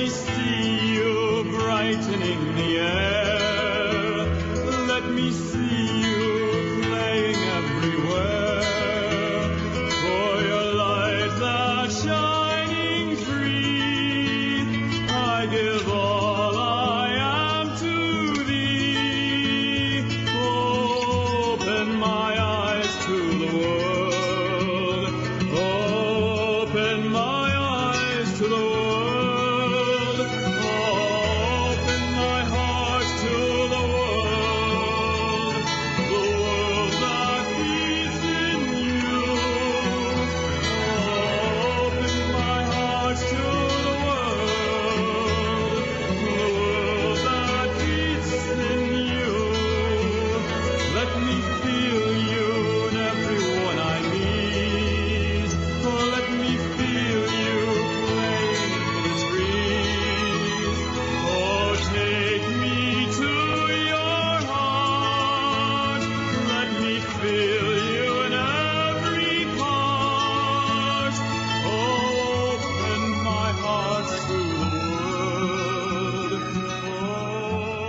me see you brightening the air. Let me see you playing everywhere. For your light that's shining free, I give all I am to thee. Open my eyes to the world. Open my eyes to the world. Open my heart to the world. The world that beats in you. Open my heart to the world. The world that beats in you. Let me feel you in everyone I meet. Oh, let me feel you playing in the trees. Oh, take me to your heart. Let me feel you in every part. Oh, open my heart to the world.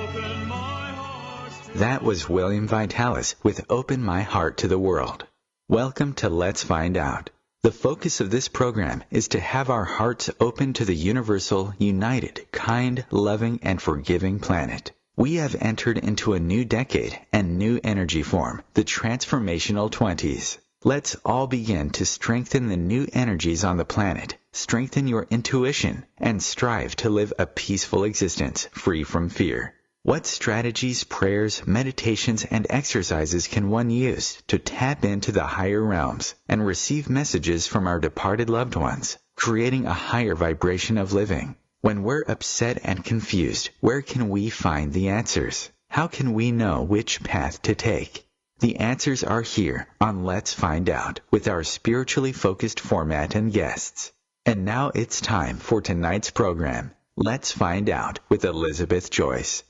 Open my heart to That was William Vitalis with Open My Heart to the World. Welcome to Let's Find Out. The focus of this program is to have our hearts open to the universal, united, kind, loving, and forgiving planet. We have entered into a new decade and new energy form, the transformational 20s. Let's all begin to strengthen the new energies on the planet, strengthen your intuition, and strive to live a peaceful existence free from fear. What strategies, prayers, meditations, and exercises can one use to tap into the higher realms and receive messages from our departed loved ones, creating a higher vibration of living? When we're upset and confused, where can we find the answers? How can we know which path to take? The answers are here on Let's Find Out with our spiritually focused format and guests. And now it's time for tonight's program, Let's Find Out with Elizabeth Joyce.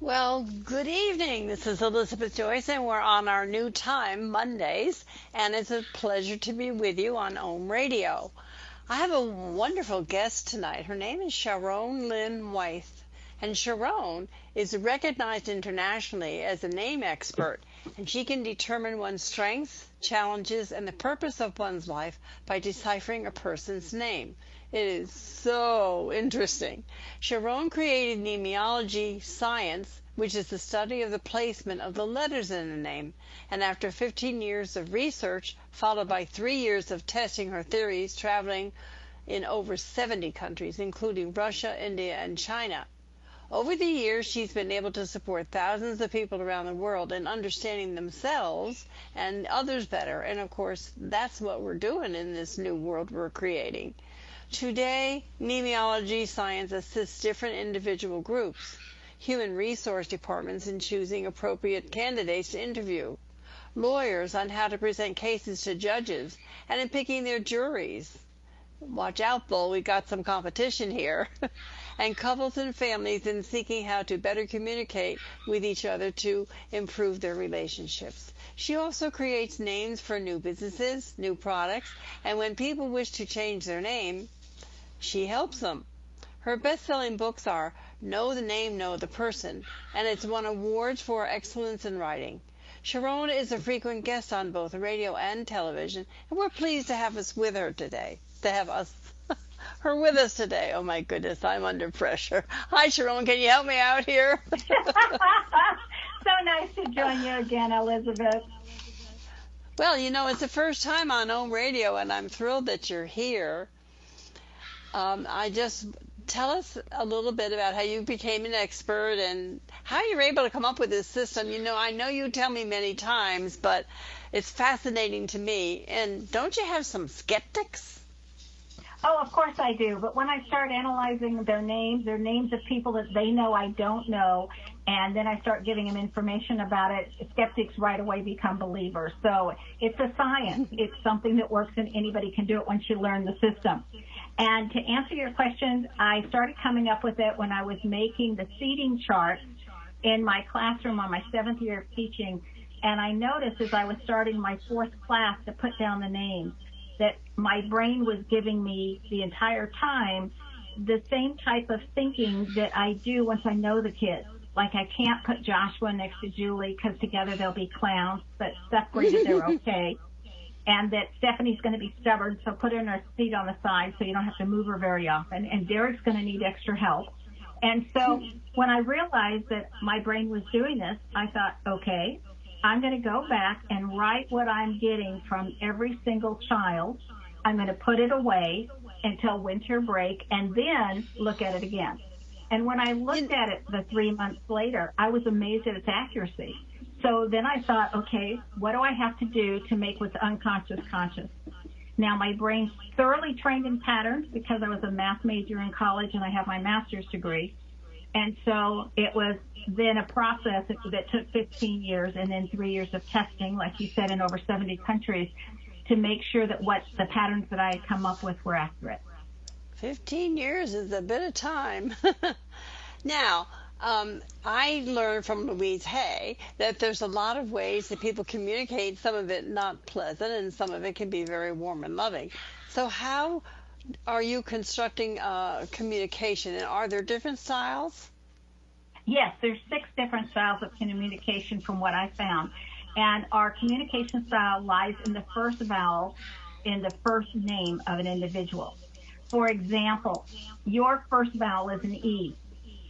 Well, good evening. This is Elizabeth Joyce, and we're on our new time, Mondays, and it's a pleasure to be with you on OM Radio. I have a wonderful guest tonight. Her name is Sharo-ne Linn Why-ith, and Sharo-ne is recognized internationally as a name expert, and she can determine one's strengths, challenges, and the purpose of one's life by deciphering a person's name. It is so interesting. Sharo-ne created Neimology Science, which is the study of the placement of the letters in a name. And after 15 years of research, followed by 3 years of testing her theories, traveling in over 70 countries, including Russia, India, and China. Over the years, she's been able to support thousands of people around the world in understanding themselves and others better. And of course, that's what we're doing in this new world we're creating. Today, Neimology Science assists different individual groups, human resource departments in choosing appropriate candidates to interview, lawyers on how to present cases to judges, and in picking their juries. Watch out, Bull, we got some competition here. And couples and families in seeking how to better communicate with each other to improve their relationships. She also creates names for new businesses, new products, and when people wish to change their name, she helps them. Her best-selling books are Know the Name, Know the Person, and it's won awards for excellence in writing. Sharo-ne is a frequent guest on both radio and television, and we're pleased to have us with her today. Her with us today. Oh my goodness, I'm under pressure. Hi, Sharo-ne, can you help me out here? So nice to join you again, Elizabeth. Well, you know, it's the first time on OM Radio, and I'm thrilled that you're here. Tell us a little bit about how you became an expert and how you're able to come up with this system. You know, I know you tell me many times, but it's fascinating to me. And don't you have some skeptics? Oh, of course I do. But when I start analyzing their names of people that they know I don't know, and then I start giving them information about it, skeptics right away become believers. So it's a science. It's something that works, and anybody can do it once you learn the system. And to answer your question, I started coming up with it when I was making the seating chart in my classroom on my 7th year of teaching. And I noticed as I was starting my 4th class to put down the names that my brain was giving me the entire time the same type of thinking that I do once I know the kids. Like, I can't put Joshua next to Julie because together they'll be clowns, but separated they're okay. And that Stephanie's going to be stubborn, so put her in her seat on the side so you don't have to move her very often. And Derek's going to need extra help. And so when I realized that my brain was doing this, I thought, okay, I'm going to go back and write what I'm getting from every single child. I'm going to put it away until winter break and then look at it again. And when I looked at it the 3 months later, I was amazed at its accuracy. So then I thought, okay, what do I have to do to make what's unconscious conscious? Now, my brain's thoroughly trained in patterns because I was a math major in college and I have my master's degree. And so it was then a process that took 15 years and then 3 years of testing, like you said, in over 70 countries to make sure that what the patterns that I had come up with were accurate. 15 years is a bit of time. Now, I learned from Louise Hay that there's a lot of ways that people communicate, some of it not pleasant and some of it can be very warm and loving. So how are you constructing communication, and are there different styles? Yes, there's 6 different styles of communication from what I found. And our communication style lies in the first vowel in the first name of an individual. For example, your first vowel is an E.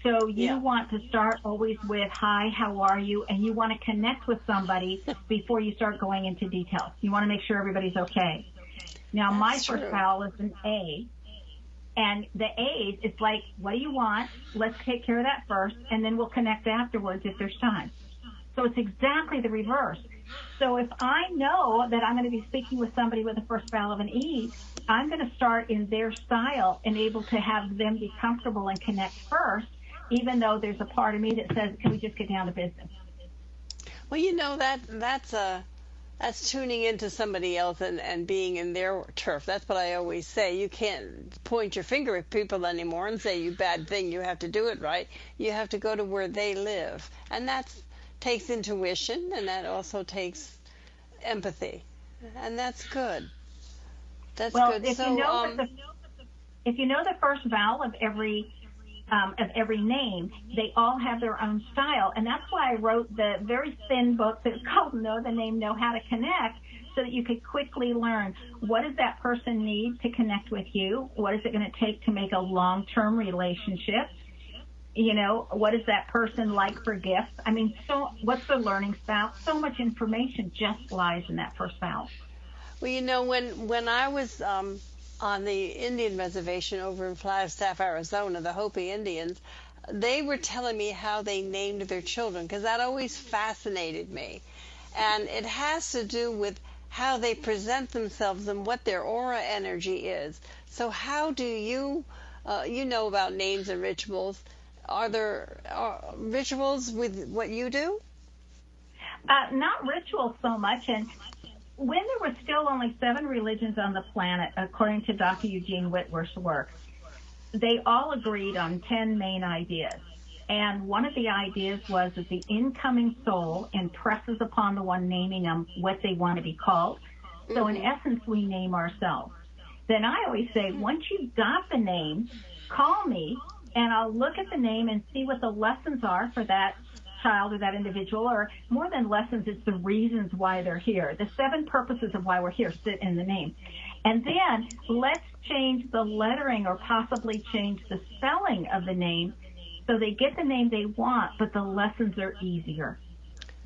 So you want to start always with, hi, how are you? And you want to connect with somebody before you start going into details. You want to make sure everybody's okay. Now, my first vowel is an A. And the A's, it's like, what do you want? Let's take care of that first, and then we'll connect afterwards if there's time. So it's exactly the reverse. So if I know that I'm going to be speaking with somebody with the first vowel of an E, I'm going to start in their style and able to have them be comfortable and connect first, even though there's a part of me that says, can we just get down to business? Well, you know, that's tuning into somebody else and being in their turf. That's what I always say. You can't point your finger at people anymore and say, you bad thing, you have to do it right. You have to go to where they live. And that takes intuition, and that also takes empathy. And that's good. That's good. If you know the first vowel of every name, they all have their own style. And that's why I wrote the very thin book that's called Know the Name, Know How to Connect, so that you could quickly learn, what does that person need to connect with you? What is it going to take to make a long-term relationship? You know, what is that person like for gifts? I mean, so what's the learning style? So much information just lies in that first vowel. Well, you know, when I was on the Indian reservation over in Flagstaff, Arizona, the Hopi Indians, they were telling me how they named their children, because that always fascinated me. And it has to do with how they present themselves and what their aura energy is. So how do you, you know about names and rituals. Are there rituals with what you do? Not rituals so much. And when there were still only 7 religions on the planet, according to Dr. Eugene Whitworth's work, they all agreed on 10 main ideas. And one of the ideas was that the incoming soul impresses upon the one naming them what they want to be called. So in essence, we name ourselves. Then I always say, once you've got the name, call me, and I'll look at the name and see what the lessons are for that child or that individual, or more than lessons, it's the reasons why they're here. The 7 purposes of why we're here sit in the name. And then let's change the lettering or possibly change the spelling of the name so they get the name they want, but the lessons are easier.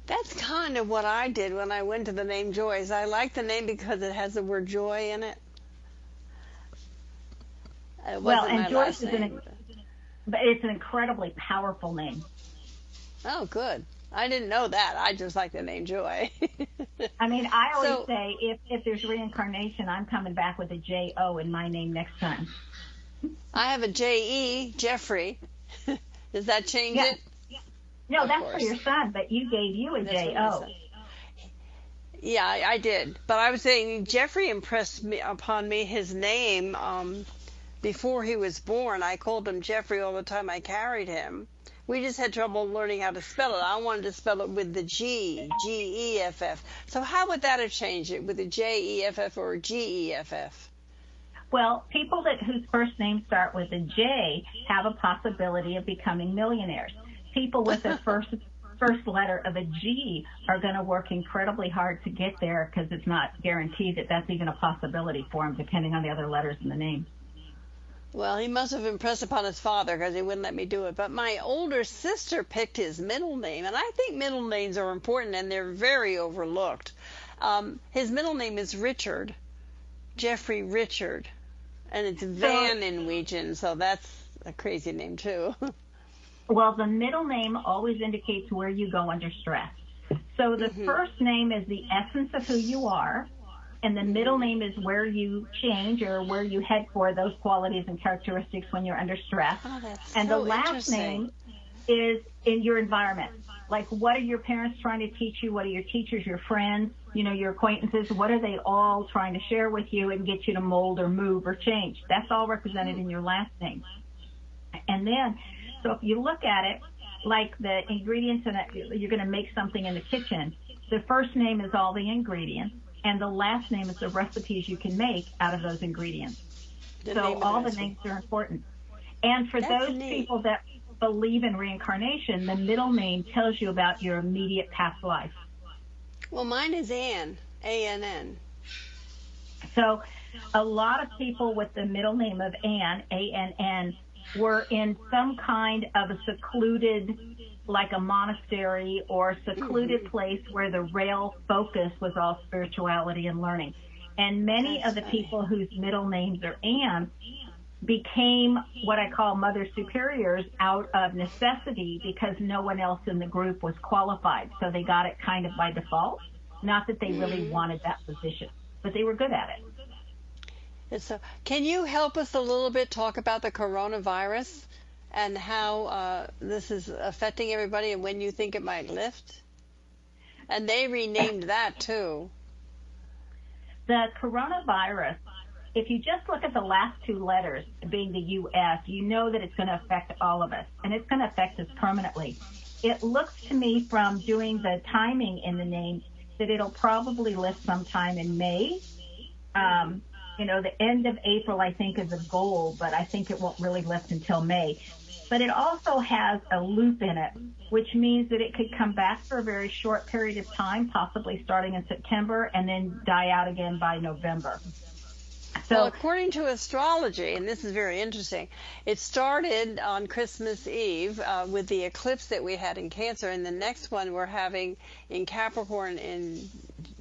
That's kind of what I did when I went to the name Joyce. I like the name because it has the word joy in it. Well, and Joyce but it's an incredibly powerful name. Oh, good. I didn't know that. I just like the name Joy. I mean, I always say if there's reincarnation, I'm coming back with a J-O in my name next time. I have a J-E, Jeffrey. Does that change it? No, that's for your son, but you gave you a J-O. Yeah, I did. But I was saying Jeffrey impressed upon me his name before he was born. I called him Jeffrey all the time I carried him. We just had trouble learning how to spell it. I wanted to spell it with the G, G-E-F-F. So how would that have changed it, with a J-E-F-F or a G-E-F-F? Well, people whose first names start with a J have a possibility of becoming millionaires. People with the first letter of a G are going to work incredibly hard to get there, because it's not guaranteed that that's even a possibility for them, depending on the other letters in the name. Well, he must have impressed upon his father, because he wouldn't let me do it. But my older sister picked his middle name, and I think middle names are important, and they're very overlooked. His middle name is Richard, Jeffrey Richard, and it's Van in Norwegian, so that's a crazy name too. Well, the middle name always indicates where you go under stress. So the first name is the essence of who you are, and the middle name is where you change or where you head for those qualities and characteristics when you're under stress. Oh, that's and so the last name is in your environment. Like, what are your parents trying to teach you? What are your teachers, your friends, your acquaintances? What are they all trying to share with you and get you to mold or move or change? That's all represented in your last name. And then, so if you look at it, like the ingredients in it, you're going to make something in the kitchen. The first name is all the ingredients, and the last name is the recipes you can make out of those ingredients. So all the names are important. And for those people that believe in reincarnation, the middle name tells you about your immediate past life. Well, mine is Ann, A-N-N. So a lot of people with the middle name of Ann, A-N-N, were in some kind of a secluded, like a monastery or secluded place where the real focus was all spirituality and learning. And many of the people whose middle names are Ann became what I call mother superiors out of necessity, because no one else in the group was qualified. So they got it kind of by default. Not that they really wanted that position, but they were good at it. And so, can you help us a little bit talk about the coronavirus and how this is affecting everybody and when you think it might lift? And they renamed that too. The coronavirus, if you just look at the last two letters, being the U.S., you know that it's going to affect all of us, and it's going to affect us permanently. It looks to me, from doing the timing in the name, that it'll probably lift sometime in May. The end of April, I think, is a goal, but I think it won't really lift until May. But it also has a loop in it, which means that it could come back for a very short period of time, possibly starting in September, and then die out again by November. So, well, according to astrology, and this is very interesting, it started on Christmas Eve with the eclipse that we had in Cancer, and the next one we're having in Capricorn in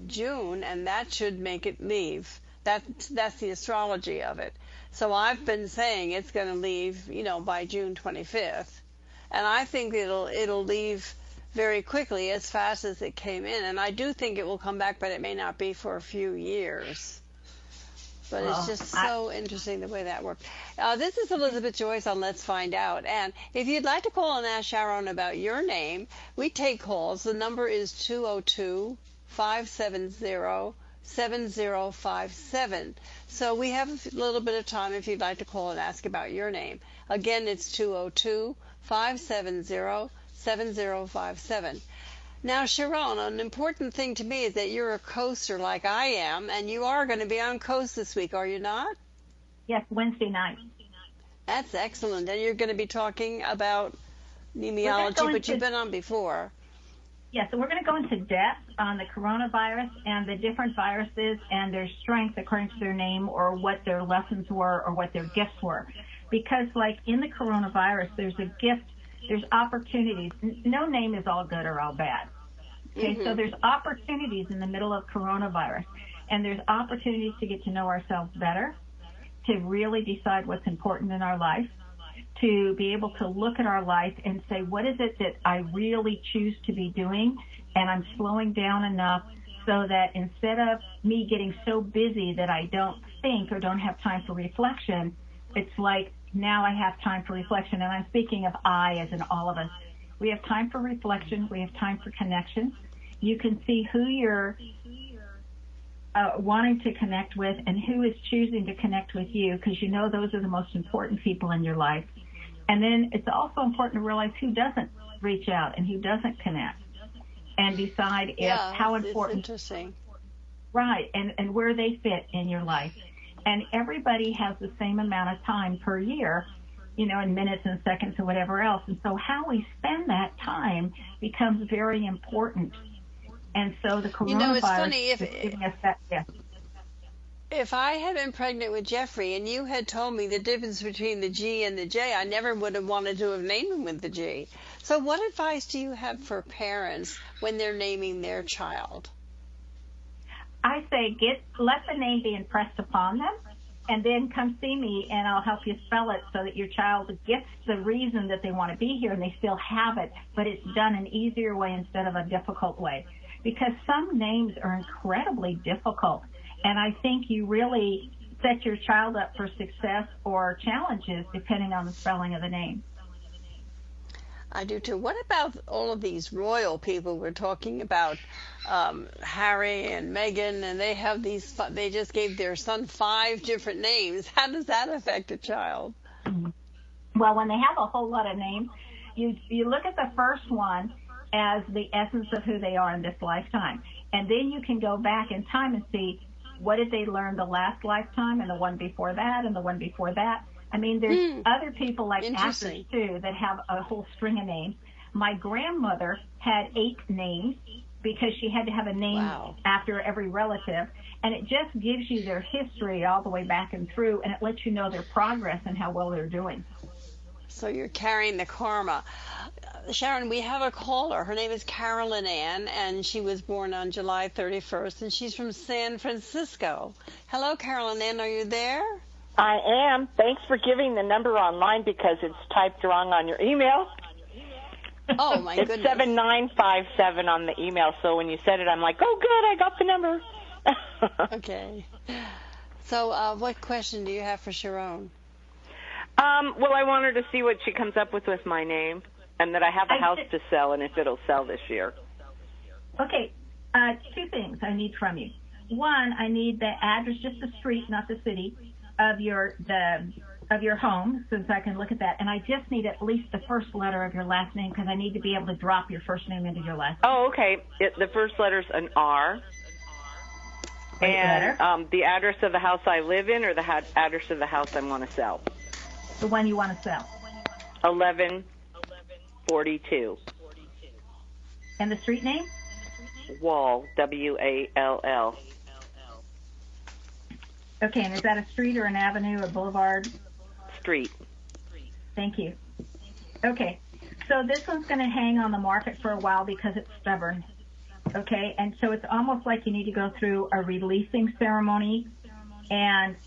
June, and that should make it leave. That's the astrology of it. So I've been saying it's going to leave, by June 25th, and I think it'll leave very quickly, as fast as it came in, and I do think it will come back, but it may not be for a few years. But it's just so interesting the way that works. This is Elizabeth Joyce on Let's Find Out. And if you'd like to call and ask Sharo-ron about your name, we take calls. The number is 202-570-7057. So we have a little bit of time if you'd like to call and ask about your name. Again, it's 202-570-7057. Now, Sharo-ron, an important thing to me is that you're a coaster like I am, and you are going to be on Coast this week, are you not? Yes, Wednesday night. That's excellent. And you're going to be talking about Neimology, but you've been on before. Yes, so we're going to go into depth on the coronavirus and the different viruses and their strength according to their name, or what their lessons were, or what their gifts were. Because, like in the coronavirus, there's a gift, there's opportunities. No name is all good or all bad. Okay, so there's opportunities in the middle of coronavirus, and there's opportunities to get to know ourselves better, to really decide what's important in our life, to be able to look at our life and say, what is it that I really choose to be doing, and I'm slowing down enough so that instead of me getting so busy that I don't think or don't have time for reflection, it's like, now I have time for reflection. And I'm speaking of I as in all of us. We have time for reflection. We have time for connection. You can see who you're wanting to connect with and who is choosing to connect with you, because you know those are the most important people in your life. And then it's also important to realize who doesn't reach out and who doesn't connect, and decide how important. It's interesting. Right, and where they fit in your life. And everybody has the same amount of time per year, in minutes and seconds and whatever else. And so how we spend that time becomes very important. And so the coronavirus it's funny, is giving us that gift. If I had been pregnant with Jeffrey and you had told me the difference between the G and the J, I never would have wanted to have named him with the G. So what advice do you have for parents when they're naming their child? I say let the name be impressed upon them, and then come see me and I'll help you spell it so that your child gets the reason that they want to be here and they still have it, but it's done an easier way instead of a difficult way. Because some names are incredibly difficult. And I think you really set your child up for success or challenges depending on the spelling of the name. I do too. What about all of these royal people we're talking about? Harry and Meghan, and they have they just gave their son 5 different names. How does that affect a child? Well, when they have a whole lot of names, you look at the first one as the essence of who they are in this lifetime. And then you can go back in time and see, what did they learn the last lifetime and the one before that and the one before that? I mean, there's other people like actors, too, that have a whole string of names. My grandmother had 8 names because she had to have a name after every relative. And it just gives you their history all the way back and through, and it lets you know their progress and how well they're doing. So you're carrying the karma. Sharon, we have a caller. Her name is Carolyn Ann, and she was born on July 31st, and she's from San Francisco. Hello, Carolyn Ann. Are you there? I am. Thanks for giving the number online because it's typed wrong on your email. Oh, my goodness. It's 7957 on the email, so when you said it, I'm like, oh, good, I got the number. Okay. So what question do you have for Sharo-ne? Well, I want her to see what she comes up with my name, and that I have a house to sell, and if it'll sell this year. Okay, 2 things I need from you. One, I need the address, just the street, not the city, of your home, since I can look at that. And I just need at least the first letter of your last name, because I need to be able to drop your first name into your last name. Oh, okay. The first letter's an R. Great letter. And the address of the house I live in, or the address of the house I want to sell? The one you want to sell. 1142. And the street name? Wall, W-A-L-L. Okay, and is that a street or an avenue or boulevard? Street. Thank you. Okay, so this one's going to hang on the market for a while because it's stubborn. Okay, and so it's almost like you need to go through a releasing ceremony and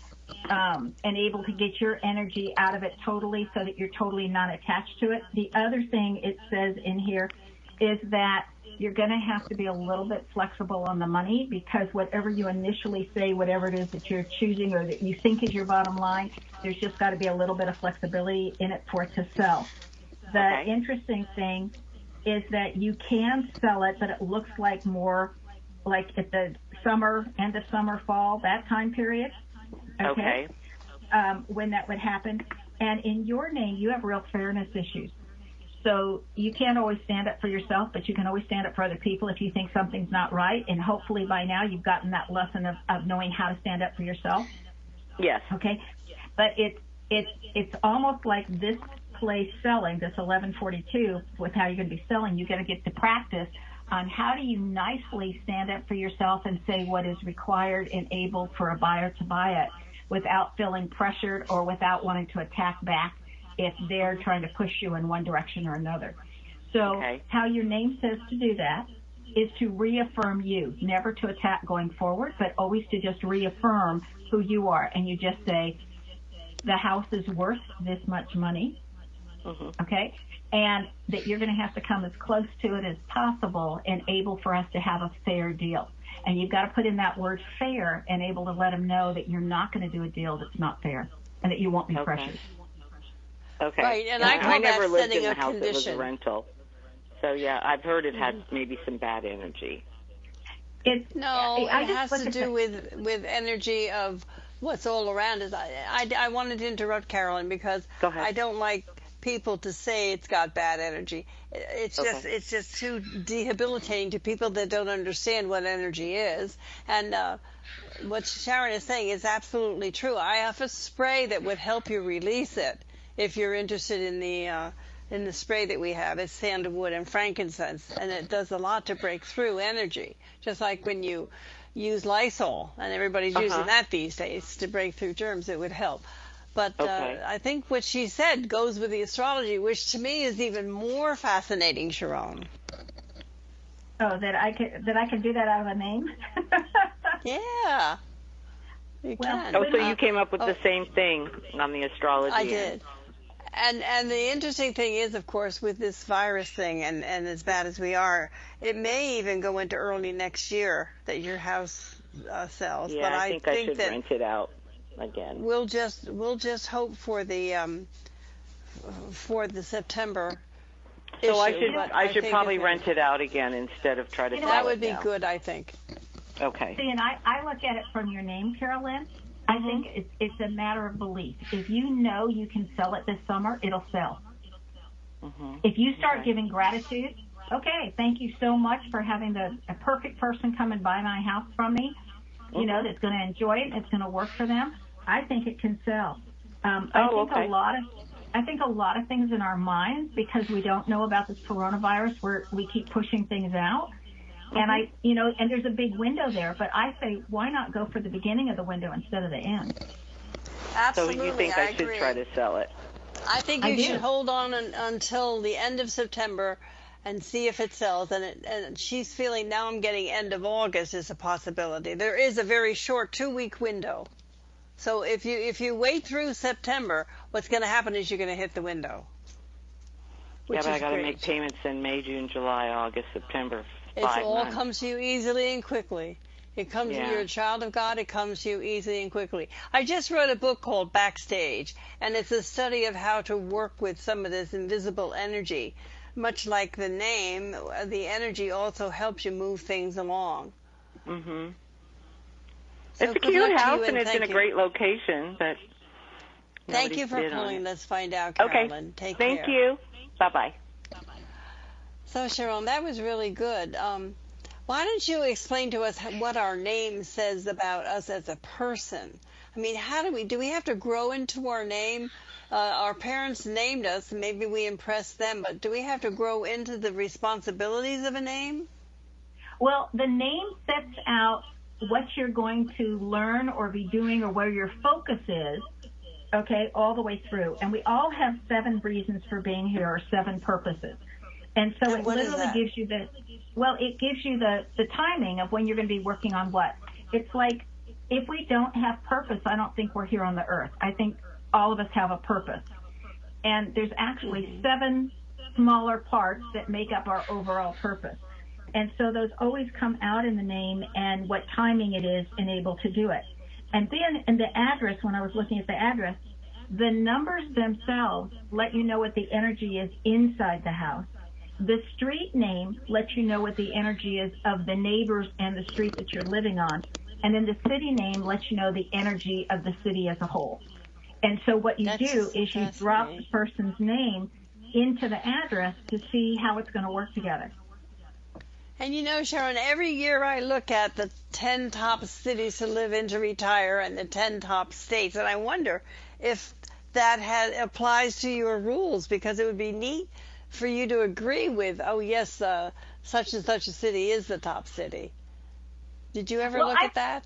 able to get your energy out of it totally so that you're totally not attached to it. The other thing it says in here is that you're going to have to be a little bit flexible on the money, because whatever you initially say, whatever it is that you're choosing or that you think is your bottom line, there's just got to be a little bit of flexibility in it for it to sell. The interesting thing is that you can sell it, but it looks like more like at the summer, end of summer, fall, that time period. Okay. When that would happen. And in your name, you have real fairness issues. So you can't always stand up for yourself, but you can always stand up for other people if you think something's not right. And hopefully by now you've gotten that lesson of knowing how to stand up for yourself. Yes. Okay. But it's almost like this place selling, this 1142, with how you're going to be selling, you're going to get to practice on how do you nicely stand up for yourself and say what is required and able for a buyer to buy it without feeling pressured or without wanting to attack back if they're trying to push you in one direction or another. So how your name says to do that is to reaffirm you, never to attack going forward, but always to just reaffirm who you are. And you just say, the house is worth this much money, okay? And that you're going to have to come as close to it as possible and able for us to have a fair deal. And you've got to put in that word fair and able to let them know that you're not going to do a deal that's not fair and that you won't be pressured. Okay. Right, and I never lived in setting the a house. condition. It was a rental. So, yeah, I've heard it had maybe some bad energy. It has to do with energy of what's all around us. I wanted to interrupt Carolyn because I don't like people to say it's got bad energy. It's just too debilitating to people that don't understand what energy is. And what Sharon is saying is absolutely true. I have a spray that would help you release it if you're interested in the spray that we have. It's sandalwood and frankincense, and it does a lot to break through energy, just like when you use Lysol, and everybody's using that these days to break through germs. It would help. But I think what she said goes with the astrology, which to me is even more fascinating, Sharo. Oh, that I can do that out of a name? Yeah. You can. Oh, so you came up with the same thing on the astrology. I did. And the interesting thing is, of course, with this virus thing, and as bad as we are, it may even go into early next year that your house sells. Yeah, but I think I should that rent it out again. We'll just hope for the September. So issue, I should probably rent it out again instead of try to sell it. That would be now. good, I think. Okay. See, and I look at it from your name, Carolyn. I think it's a matter of belief. If you know you can sell it this summer, it'll sell. If you start giving gratitude, okay, thank you so much for having a perfect person come and buy my house from me, you know, that's going to enjoy it, it's going to work for them, I think it can sell. I think a lot of things in our minds, because we don't know about this coronavirus, we keep pushing things out. And and there's a big window there, but I say, why not go for the beginning of the window instead of the end? Absolutely, so you think I should try to sell it? I think you should hold on until the end of September and see if it sells. And she's feeling now I'm getting end of August is a possibility. There is a very short 2-week window. So if you wait through September, what's going to happen is you're going to hit the window. Yeah, but I got to make payments in May, June, July, August, September. It all comes to you easily and quickly. It comes to you're a child of God. It comes to you easily and quickly. I just wrote a book called Backstage, and it's a study of how to work with some of this invisible energy. Much like the name, the energy also helps you move things along. So it's a cute house, and it's in a great location. But thank you for calling. Let's find out, Carolyn. Okay. Take care. Thank you. Bye-bye. So, Sharo, that was really good. Why don't you explain to us what our name says about us as a person? I mean, do we have to grow into our name? Our parents named us, maybe we impressed them, but do we have to grow into the responsibilities of a name? Well, the name sets out what you're going to learn or be doing or where your focus is, okay, all the way through. And we all have 7 reasons for being here, or 7 purposes. And so it literally gives you it gives you the timing of when you're going to be working on what. It's like, if we don't have purpose, I don't think we're here on the earth. I think all of us have a purpose. And there's actually 7 smaller parts that make up our overall purpose. And so those always come out in the name and what timing it is and able to do it. And then in the address, when I was looking at the address, the numbers themselves let you know what the energy is inside the house. The street name lets you know what the energy is of the neighbors and the street that you're living on. And then the city name lets you know the energy of the city as a whole. And so what you do is you drop the person's name into the address to see how it's going to work together. And you know, Sharon, every year I look at the 10 top cities to live in to retire and the 10 top states, and I wonder if that applies to your rules, because it would be neat for you to agree with, oh yes, such and such a city is the top city. Did you ever look at that?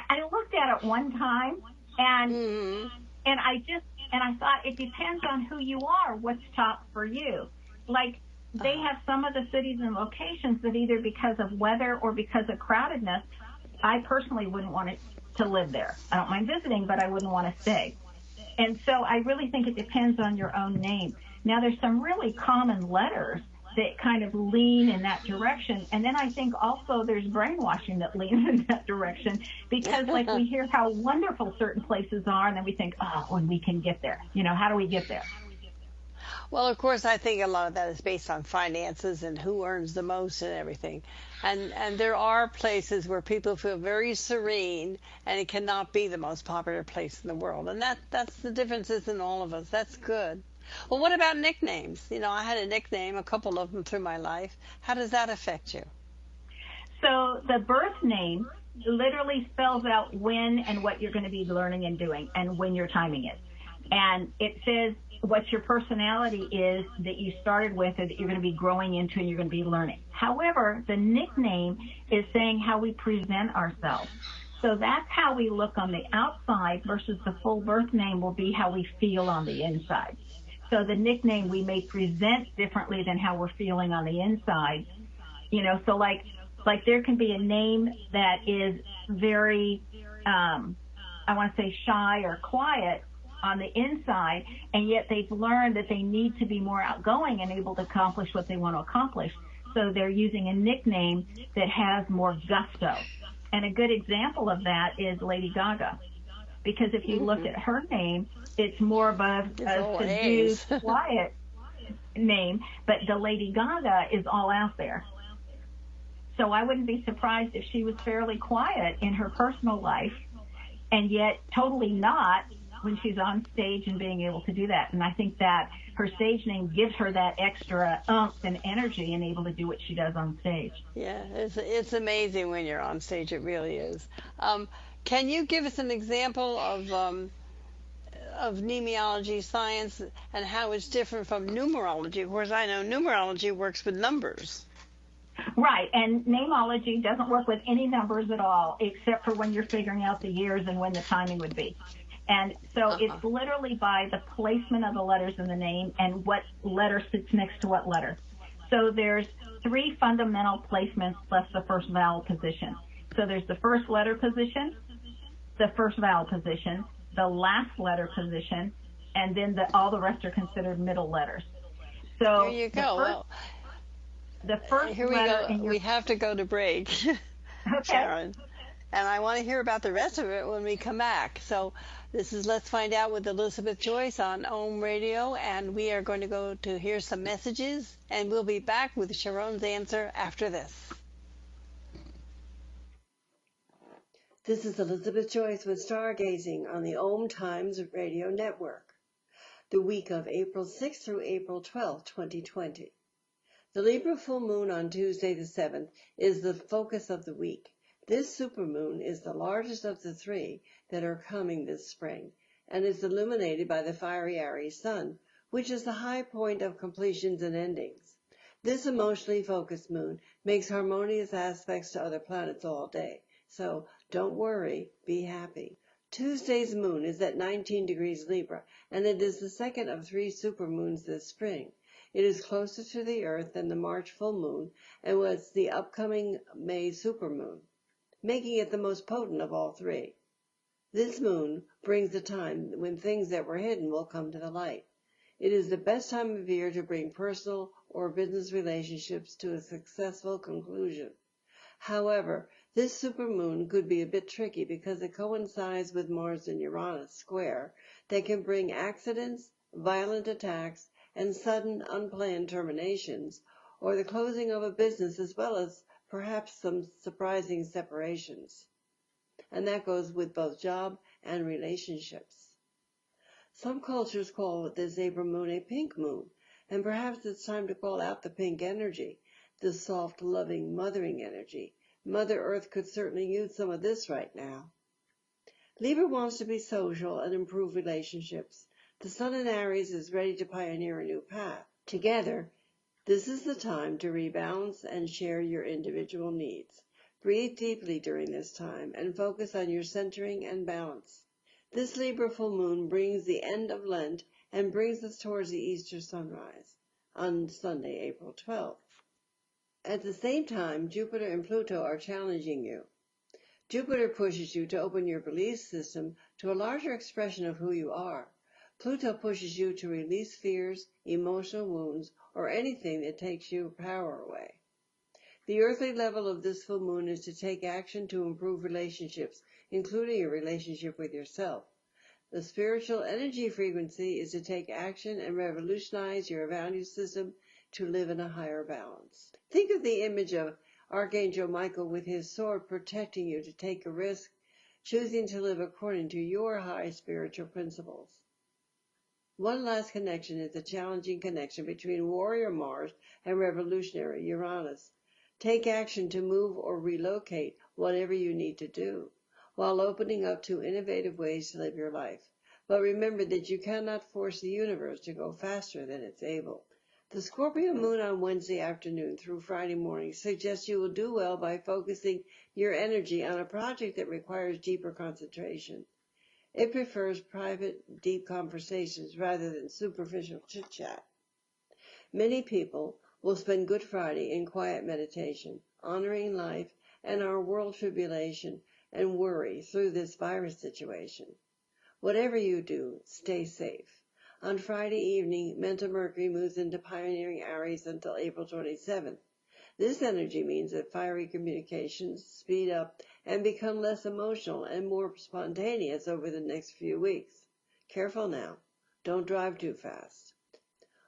I looked at it one time, and I thought it depends on who you are, what's top for you. Like, they have some of the cities and locations that either because of weather or because of crowdedness, I personally wouldn't want to live there. I don't mind visiting, but I wouldn't want to stay. And so I really think it depends on your own name. Now, there's some really common letters that kind of lean in that direction. And then I think also there's brainwashing that leans in that direction, because like we hear how wonderful certain places are, and then we think, oh, when we can get there, how do we get there? Well, of course, I think a lot of that is based on finances and who earns the most and everything. And there are places where people feel very serene, and it cannot be the most popular place in the world. And that's the differences in all of us. That's good. Well, what about nicknames? I had a nickname, a couple of them through my life. How does that affect you? So the birth name literally spells out when and what you're going to be learning and doing and when your timing is. And it says what your personality is that you started with or that you're going to be growing into and you're going to be learning. However, the nickname is saying how we present ourselves. So that's how we look on the outside versus the full birth name will be how we feel on the inside. So the nickname we may present differently than how we're feeling on the inside. So like there can be a name that is very, I want to say shy or quiet on the inside, and yet they've learned that they need to be more outgoing and able to accomplish what they want to accomplish. So they're using a nickname that has more gusto. And a good example of that is Lady Gaga. Because if you look at her name, it's more of a subdued, quiet name, but the Lady Gaga is all out there. So I wouldn't be surprised if she was fairly quiet in her personal life and yet totally not when she's on stage and being able to do that. And I think that her stage name gives her that extra oomph and energy and able to do what she does on stage. Yeah, it's amazing when you're on stage. It really is. Can you give us an example of Neimology Science and how it's different from numerology? Of course, I know numerology works with numbers. Right, and Neimology doesn't work with any numbers at all, except for when you're figuring out the years and when the timing would be. And so it's literally by the placement of the letters in the name and what letter sits next to what letter. So there's 3 fundamental placements plus the first vowel position. So there's the first letter position, the first vowel position, the last letter position, and then all the rest are considered middle letters. So there you go. The first here we letter go. We have to go to break, okay. Sharon. And I want to hear about the rest of it when we come back. So this is Let's Find Out with Elizabeth Joyce on OM Radio, and we are going to go to hear some messages, and we'll be back with Sharon's answer after this. This is Elizabeth Joyce with Stargazing on the OMTimes Radio Network, the week of April 6th through April 12th, 2020. The Libra full moon on Tuesday the 7th is the focus of the week. This supermoon is the largest of the 3 that are coming this spring and is illuminated by the fiery Aries sun, which is the high point of completions and endings. This emotionally focused moon makes harmonious aspects to other planets all day, so don't worry, be happy. Tuesday's moon is at 19 degrees Libra, and it is the second of 3 supermoons this spring. It is closer to the Earth than the March full moon and was the upcoming May supermoon, making it the most potent of all 3. This moon brings a time when things that were hidden will come to the light. It is the best time of year to bring personal or business relationships to a successful conclusion. However, this supermoon could be a bit tricky because it coincides with Mars and Uranus square that can bring accidents, violent attacks, and sudden, unplanned terminations, or the closing of a business as well as perhaps some surprising separations. And that goes with both job and relationships. Some cultures call this April moon a pink moon, and perhaps it's time to call out the pink energy, the soft, loving, mothering energy. Mother Earth could certainly use some of this right now. Libra wants to be social and improve relationships. The Sun in Aries is ready to pioneer a new path. Together, this is the time to rebalance and share your individual needs. Breathe deeply during this time and focus on your centering and balance. This Libra full moon brings the end of Lent and brings us towards the Easter sunrise on Sunday, April 12th. At the same time, Jupiter and Pluto are challenging you. Jupiter pushes you to open your belief system to a larger expression of who you are. Pluto pushes you to release fears, emotional wounds, or anything that takes your power away. The earthly level of this full moon is to take action to improve relationships, including your relationship with yourself. The spiritual energy frequency is to take action and revolutionize your value system to live in a higher balance. Think of the image of Archangel Michael with his sword protecting you to take a risk, choosing to live according to your high spiritual principles. One last connection is the challenging connection between warrior Mars and revolutionary Uranus. Take action to move or relocate whatever you need to do, while opening up to innovative ways to live your life. But remember that you cannot force the universe to go faster than it's able. The Scorpio Moon on Wednesday afternoon through Friday morning suggests you will do well by focusing your energy on a project that requires deeper concentration. It prefers private, deep conversations rather than superficial chit-chat. Many people will spend Good Friday in quiet meditation, honoring life and our world tribulation and worry through this virus situation. Whatever you do, stay safe. On Friday evening, mental Mercury moves into pioneering Aries until April 27th. This energy means that fiery communications speed up and become less emotional and more spontaneous over the next few weeks. Careful now. Don't drive too fast.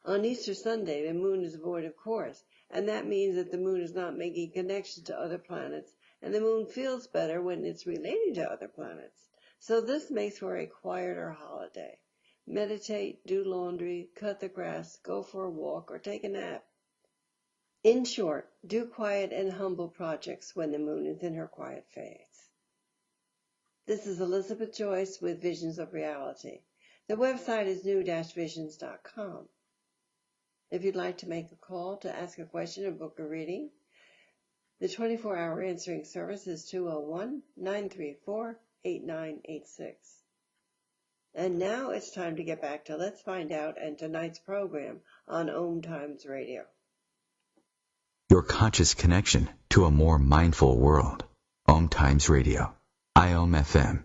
On Easter Sunday, the moon is void of course, and that means that the moon is not making connections to other planets, and the moon feels better when it's relating to other planets. So this makes for a quieter holiday. Meditate, do laundry, cut the grass, go for a walk, or take a nap. In short, do quiet and humble projects when the moon is in her quiet phase. This is Elizabeth Joyce with Visions of Reality. The website is new-visions.com. If you'd like to make a call to ask a question or book a reading, the 24-hour answering service is 201-934-8986. And now it's time to get back to Let's Find Out and tonight's program on OMTimes Radio. Your conscious connection to a more mindful world. OMTimes Radio. IOM FM.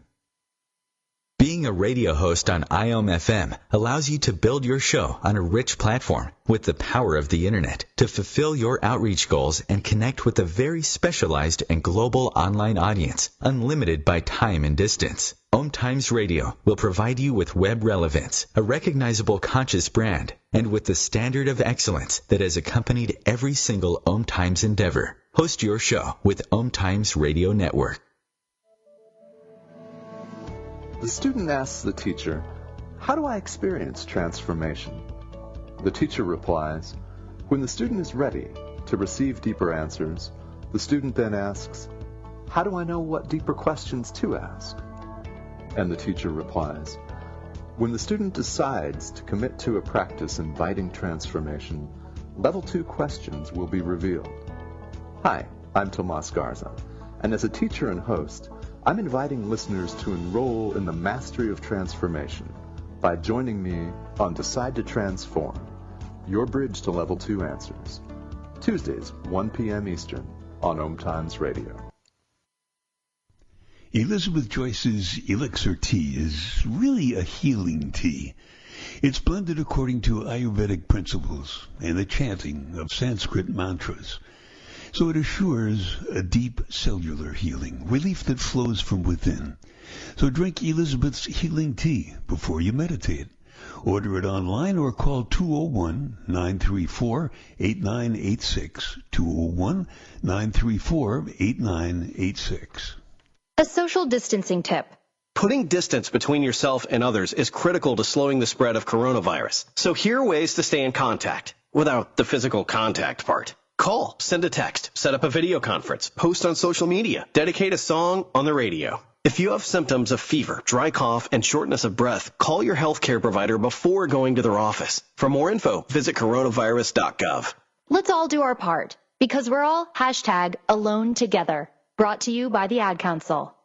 Being a radio host on IOM FM allows you to build your show on a rich platform with the power of the internet to fulfill your outreach goals and connect with a very specialized and global online audience, unlimited by time and distance. OMTimes Radio will provide you with web relevance, a recognizable conscious brand, and with the standard of excellence that has accompanied every single OMTimes endeavor. Host your show with OMTimes Radio Network. The student asks the teacher, "How do I experience transformation?" The teacher replies, "When the student is ready to receive deeper answers, the student then asks, 'How do I know what deeper questions to ask?' And the teacher replies, "When the student decides to commit to a practice inviting transformation, level 2 questions will be revealed." Hi, I'm Tomas Garza, and as a teacher and host, I'm inviting listeners to enroll in the mastery of transformation by joining me on Decide to Transform, your bridge to level 2 answers, Tuesdays, 1 p.m. Eastern on OMTimes Radio. Elizabeth Joyce's Elixir Tea is really a healing tea. It's blended according to Ayurvedic principles and the chanting of Sanskrit mantras. So it assures a deep cellular healing, relief that flows from within. So drink Elizabeth's healing tea before you meditate. Order it online or call 201-934-8986, 201-934-8986. A social distancing tip. Putting distance between yourself and others is critical to slowing the spread of coronavirus. So here are ways to stay in contact without the physical contact part. Call, send a text, set up a video conference, post on social media, dedicate a song on the radio. If you have symptoms of fever, dry cough, and shortness of breath, call your healthcare provider before going to their office. For more info, visit coronavirus.gov. Let's all do our part, because we're all #alone together. Brought to you by the Ad Council.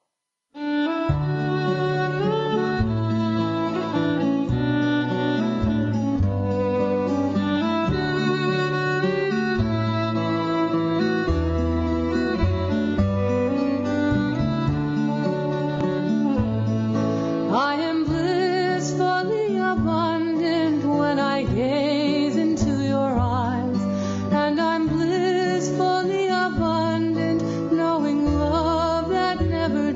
Never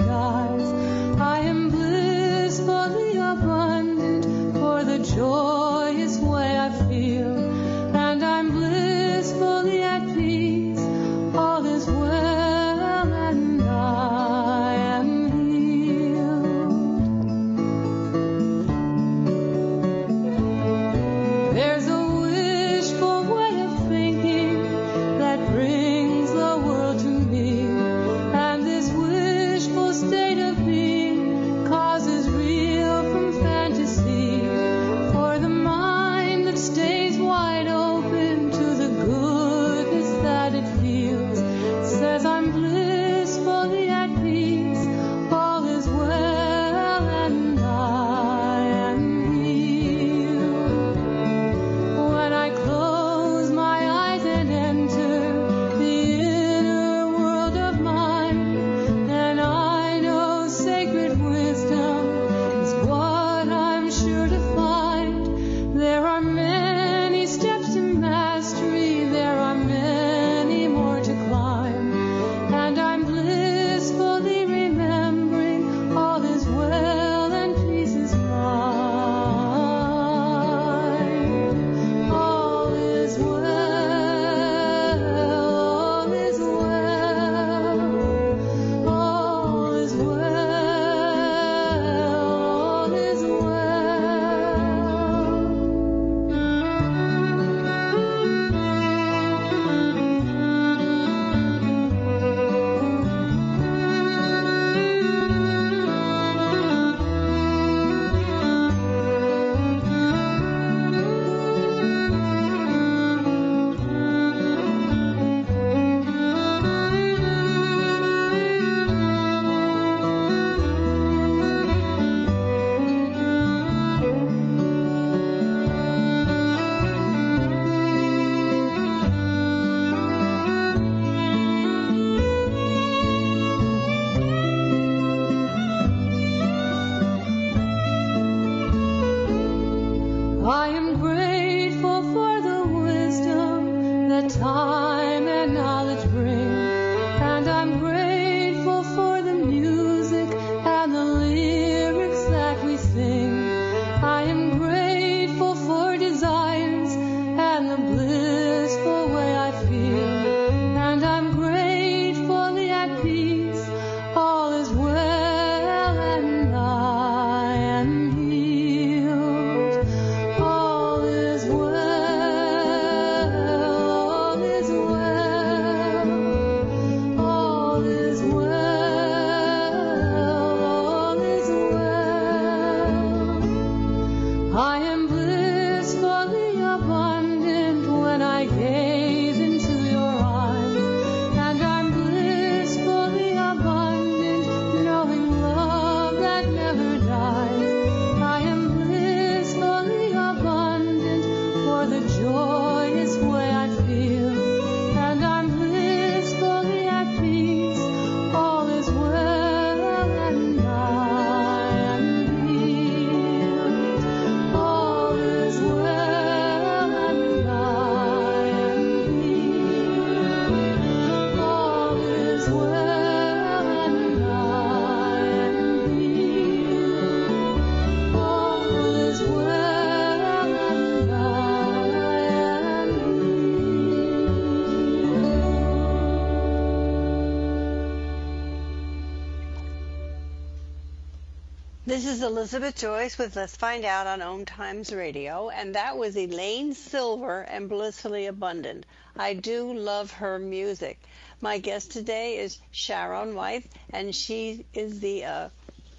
This is Elizabeth Joyce with Let's Find Out on OMTimes Radio, and that was Elaine Silver and Blissfully Abundant. I do love her music. My guest today is Sharo-one Wyeth, and she is the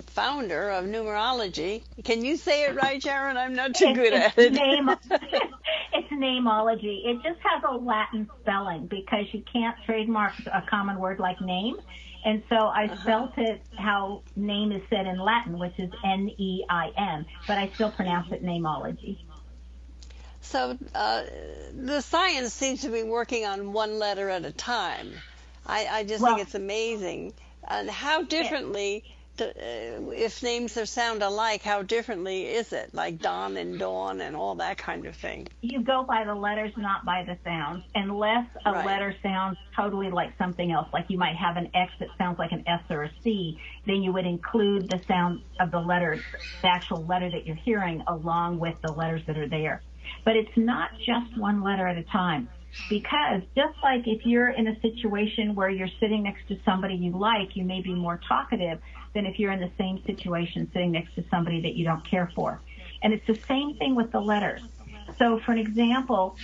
founder of Numerology. Can you say it right, Sharon? I'm not too good at it. It's Neimology. It just has a Latin spelling because you can't trademark a common word like name. And so I spelt it how name is said in Latin, which is N-E-I-M, but I still pronounce it Neimology. So the science seems to be working on one letter at a time. I just think it's amazing. And how differently, if names sound alike, how differently is it? Like Don and Dawn and all that kind of thing. You go by the letters, not by the sounds, unless a letter sounds totally like something else. Like you might have an X that sounds like an S or a C, then you would include the sound of the letter, the actual letter that you're hearing, along with the letters that are there. But it's not just one letter at a time. Because just like if you're in a situation where you're sitting next to somebody you like, you may be more talkative than if you're in the same situation sitting next to somebody that you don't care for. And it's the same thing with the letters. So for an example,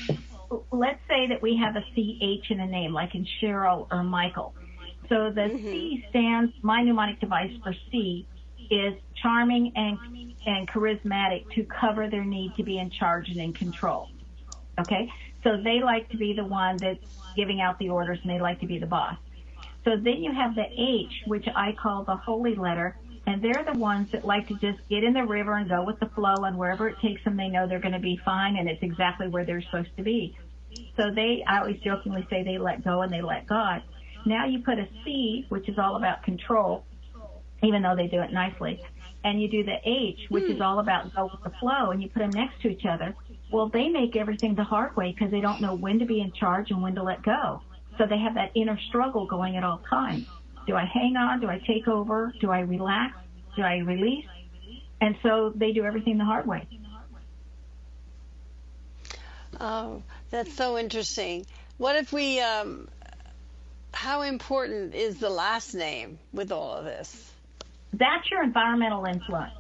let's say that we have a CH in a name, like in Sharo or Michael. So the C stands, my mnemonic device for C is charming and charismatic to cover their need to be in charge and in control. Okay? So they like to be the one that's giving out the orders, and they like to be the boss. So then you have the H, which I call the holy letter, and they're the ones that like to just get in the river and go with the flow, and wherever it takes them, they know they're going to be fine, and it's exactly where they're supposed to be. So I always jokingly say they let go and they let God. Now you put a C, which is all about control, even though they do it nicely, and you do the H, which is all about go with the flow, and you put them next to each other. Well, they make everything the hard way because they don't know when to be in charge and when to let go. So they have that inner struggle going at all times. Do I hang on? Do I take over? Do I relax? Do I release? And so they do everything the hard way. Oh, that's so interesting. What if we, how important is the last name with all of this? That's your environmental influence.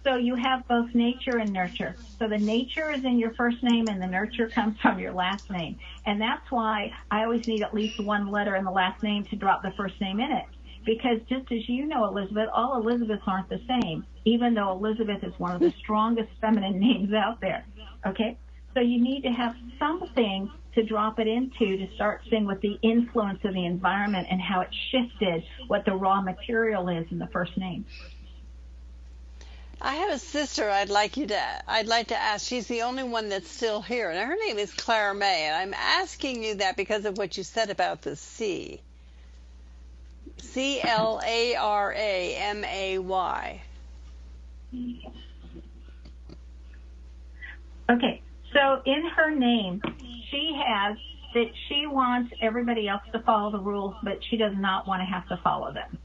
So you have both nature and nurture. So the nature is in your first name and the nurture comes from your last name. And that's why I always need at least one letter in the last name to drop the first name in it. Because just as you know, Elizabeth, all Elizabeths aren't the same, even though Elizabeth is one of the strongest feminine names out there. Okay? So you need to have something to drop it into to start seeing what the influence of the environment and how it shifted what the raw material is in the first name. I have a sister I'd like to ask. She's the only one that's still here, and her name is Clara May, and I'm asking you that because of what you said about the C. C-L-A-R-A-M-A-Y. Okay, so in her name, she has that she wants everybody else to follow the rules, but she does not want to have to follow them.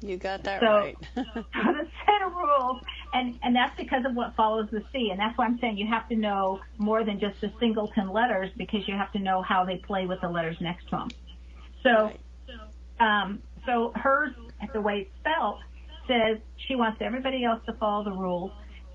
You got that right. So the set of rules, and that's because of what follows the C, and that's why I'm saying you have to know more than just the singleton letters because you have to know how they play with the letters next to them. So, so hers, the way it's spelled, says she wants everybody else to follow the rules,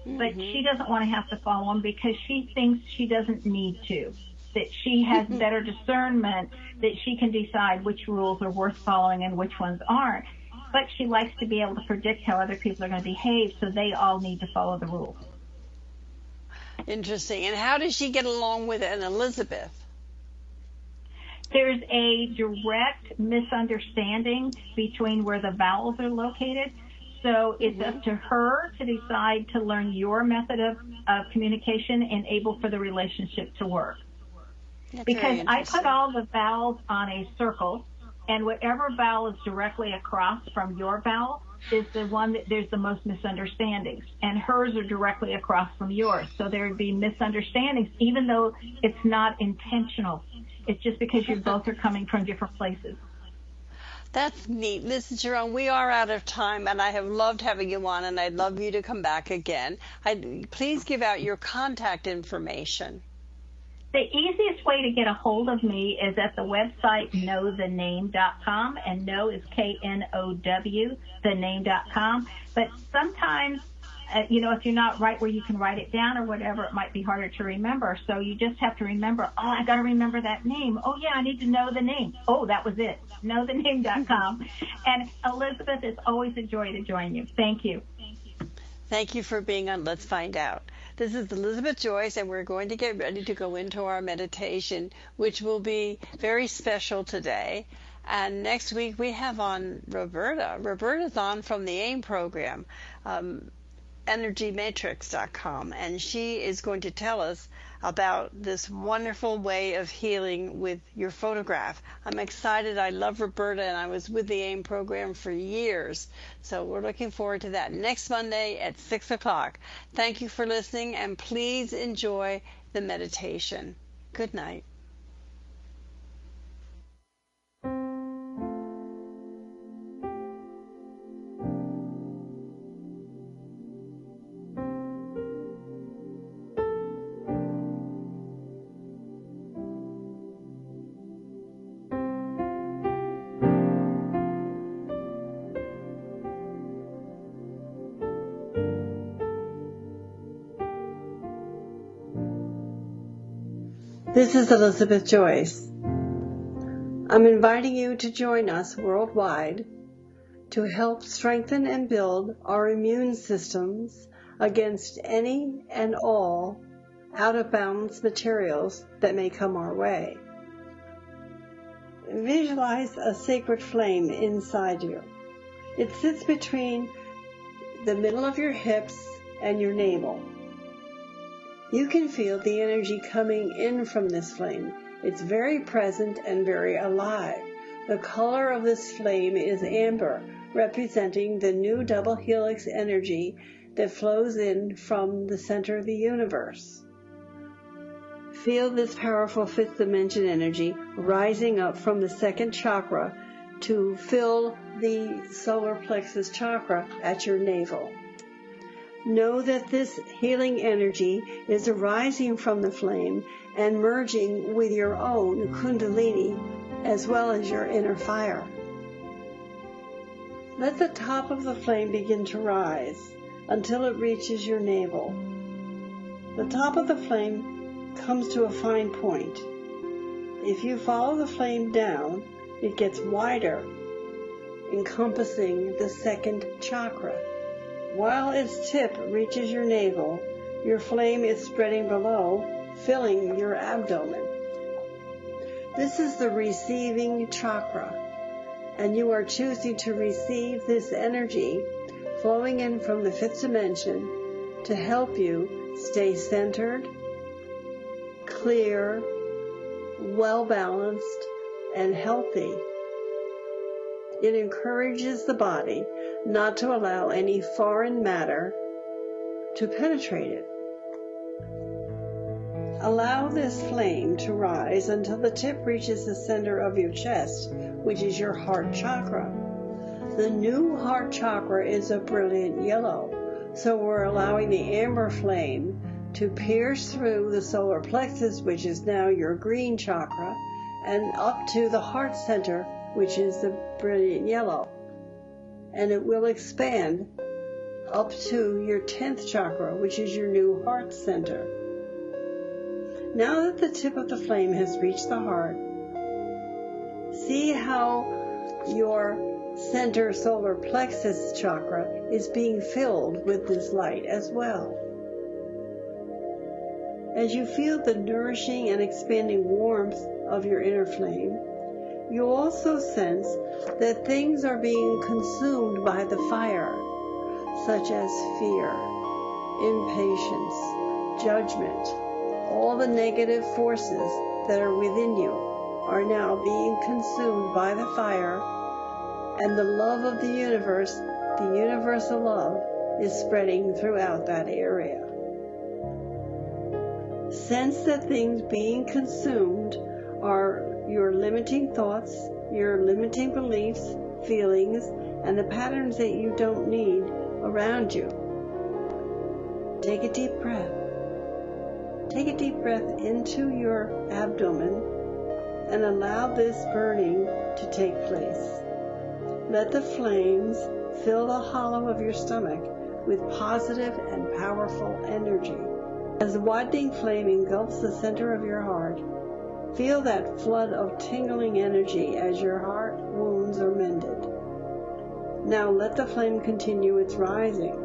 but she doesn't want to have to follow them because she thinks she doesn't need to, that she has better discernment, that she can decide which rules are worth following and which ones aren't. But she likes to be able to predict how other people are going to behave, so they all need to follow the rules. Interesting. And how does she get along with an Elizabeth? There's a direct misunderstanding between where the vowels are located. So it's up to her to decide to learn your method of communication and able for the relationship to work. That's because I put all the vowels on a circle, and whatever vowel is directly across from your vowel is the one that there's the most misunderstandings. And hers are directly across from yours. So there would be misunderstandings, even though it's not intentional. It's just because you both are coming from different places. That's neat. Listen, Sharo-one, we are out of time, and I have loved having you on, and I'd love you to come back again. Please give out your contact information. The easiest way to get a hold of me is at the website knowthename.com, and know is K-N-O-W, thename.com. But sometimes if you're not right where you can write it down or whatever, it might be harder to remember. So you just have to remember, I got to remember that name. Oh, yeah, I need to know the name. Oh, that was it. KnowTheName.com. And Elizabeth, it's always a joy to join you. Thank you. Thank you for being on Let's Find Out. This is Elizabeth Joyce, and we're going to get ready to go into our meditation, which will be very special today. And next week we have on Roberta. Roberta's on from the AIM program, energymatrix.com, and she is going to tell us about this wonderful way of healing with your photograph. I'm excited. I love Roberta, and I was with the AIM program for years. So we're looking forward to that next Monday at 6 o'clock. Thank you for listening, and please enjoy the meditation. Good night. This is Elizabeth Joyce. I'm inviting you to join us worldwide to help strengthen and build our immune systems against any and all out-of-balance materials that may come our way. Visualize a sacred flame inside you. It sits between the middle of your hips and your navel. You can feel the energy coming in from this flame. It's very present and very alive. The color of this flame is amber, representing the new double helix energy that flows in from the center of the universe. Feel this powerful fifth dimension energy rising up from the second chakra to fill the solar plexus chakra at your navel. Know that this healing energy is arising from the flame and merging with your own Kundalini as well as your inner fire. Let the top of the flame begin to rise until it reaches your navel. The top of the flame comes to a fine point. If you follow the flame down, it gets wider, encompassing the second chakra. While its tip reaches your navel, your flame is spreading below, filling your abdomen. This is the receiving chakra, and you are choosing to receive this energy flowing in from the fifth dimension to help you stay centered, clear, well-balanced, and healthy. It encourages the body not to allow any foreign matter to penetrate it. Allow this flame to rise until the tip reaches the center of your chest, which is your heart chakra. The new heart chakra is a brilliant yellow, so we're allowing the amber flame to pierce through the solar plexus, which is now your green chakra, and up to the heart center, which is the brilliant yellow. And it will expand up to your 10th chakra, which is your new heart center. Now that the tip of the flame has reached the heart, see how your center solar plexus chakra is being filled with this light as well. As you feel the nourishing and expanding warmth of your inner flame, you also sense that things are being consumed by the fire, such as fear, impatience, judgment. All the negative forces that are within you are now being consumed by the fire, and the love of the universe, the universal love, is spreading throughout that area. Sense that things being consumed are your limiting thoughts, your limiting beliefs, feelings, and the patterns that you don't need around you. Take a deep breath. Take a deep breath into your abdomen and allow this burning to take place. Let the flames fill the hollow of your stomach with positive and powerful energy. As the widening flame engulfs the center of your heart, feel that flood of tingling energy as your heart wounds are mended. Now let the flame continue its rising.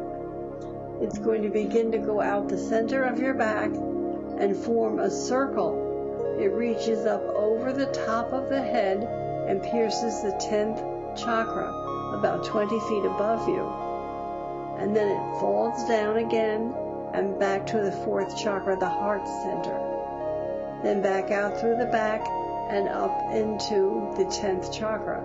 It's going to begin to go out the center of your back and form a circle. It reaches up over the top of the head and pierces the 10th chakra, about 20 feet above you. And then it falls down again and back to the 4th chakra, the heart center. Then back out through the back and up into the 10th chakra.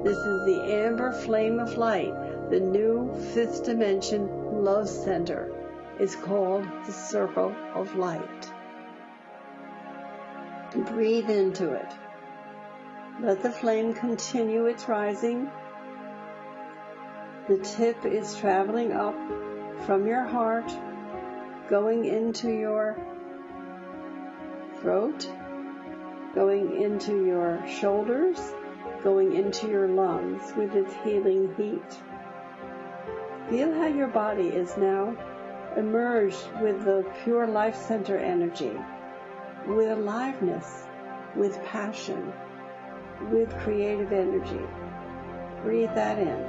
This is the amber flame of light, the new 5th dimension love center. It's called the circle of light. Breathe into it. Let the flame continue its rising. The tip is traveling up from your heart, going into your throat, going into your shoulders, going into your lungs with its healing heat. Feel how your body is now emerged with the pure life center energy, with aliveness, with passion, with creative energy. Breathe that in.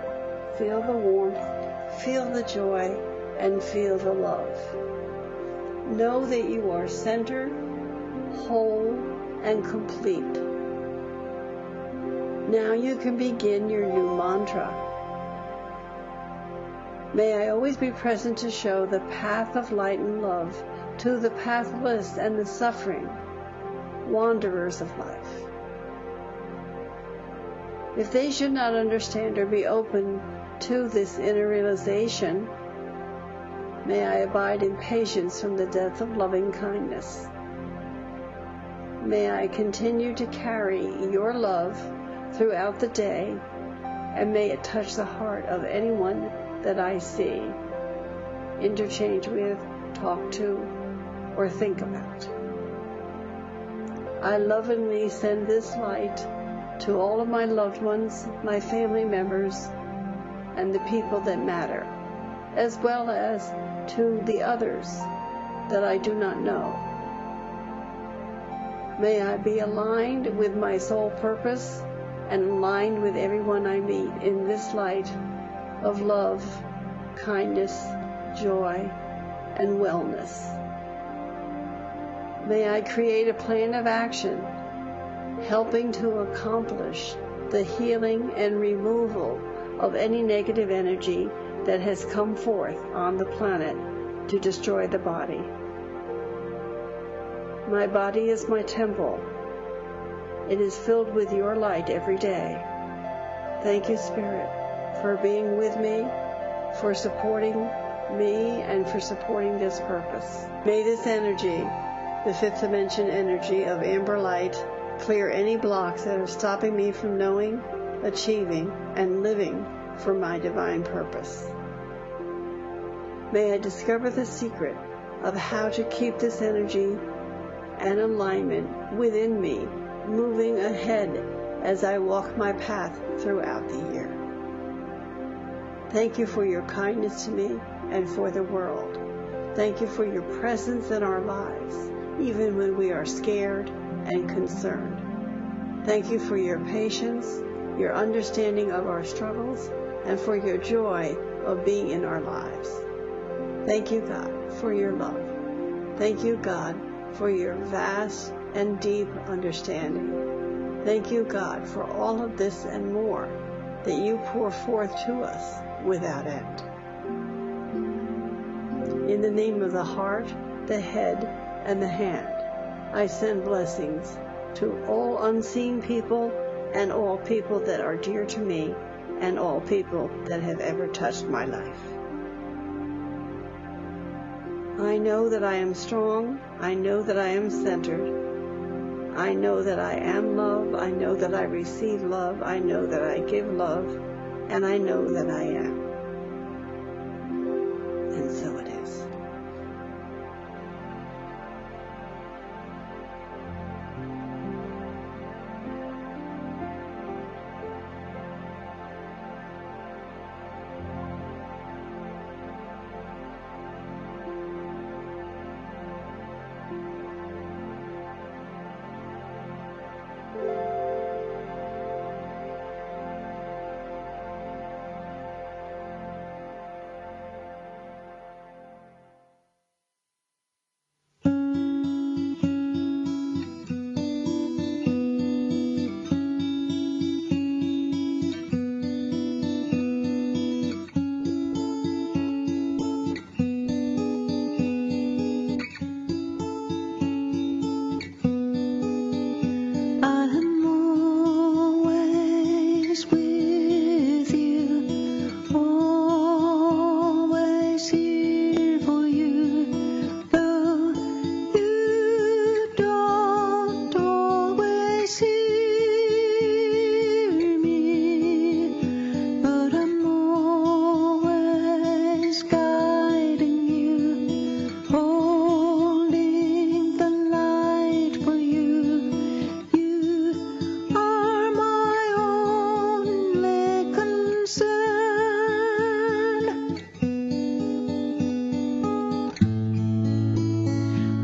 Feel the warmth, feel the joy, and feel the love. Know that you are centered, whole, and complete. Now you can begin your new mantra. May I always be present to show the path of light and love to the pathless and the suffering, wanderers of life. If they should not understand or be open to this inner realization, may I abide in patience from the depth of loving kindness. May I continue to carry your love throughout the day, and may it touch the heart of anyone that I see, interchange with, talk to, or think about. I lovingly send this light to all of my loved ones, my family members, and the people that matter, as well as to the others that I do not know. May I be aligned with my soul purpose and aligned with everyone I meet in this light of love, kindness, joy, and wellness. May I create a plan of action, helping to accomplish the healing and removal of any negative energy that has come forth on the planet to destroy the body. My body is my temple. It is filled with your light every day. Thank you, Spirit, for being with me, for supporting me, and for supporting this purpose. May this energy, the 5th dimension energy of amber light, clear any blocks that are stopping me from knowing, achieving, and living for my divine purpose. May I discover the secret of how to keep this energy and alignment within me moving ahead as I walk my path throughout the year. Thank you for your kindness to me and for the world. Thank you for your presence in our lives, even when we are scared and concerned. Thank you for your patience, your understanding of our struggles, and for your joy of being in our lives. Thank you, God, for your love. Thank you, God, for your vast and deep understanding. Thank you, God, for all of this and more that you pour forth to us without end. In the name of the heart, the head, and the hand, I send blessings to all unseen people and all people that are dear to me and all people that have ever touched my life. I know that I am strong. I know that I am centered. I know that I am love. I know that I receive love. I know that I give love. And I know that I am. And so it is.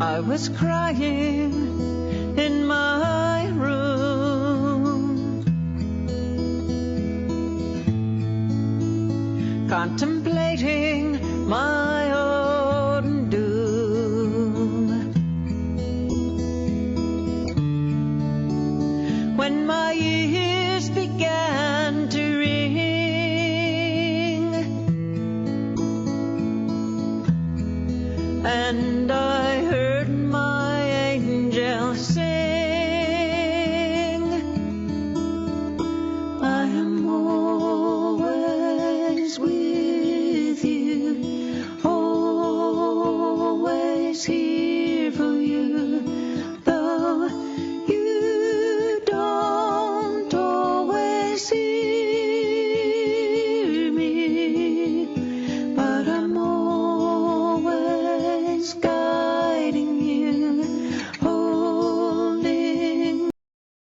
I was crying in my room, contemplating my own doom, when my ears began to ring, and I heard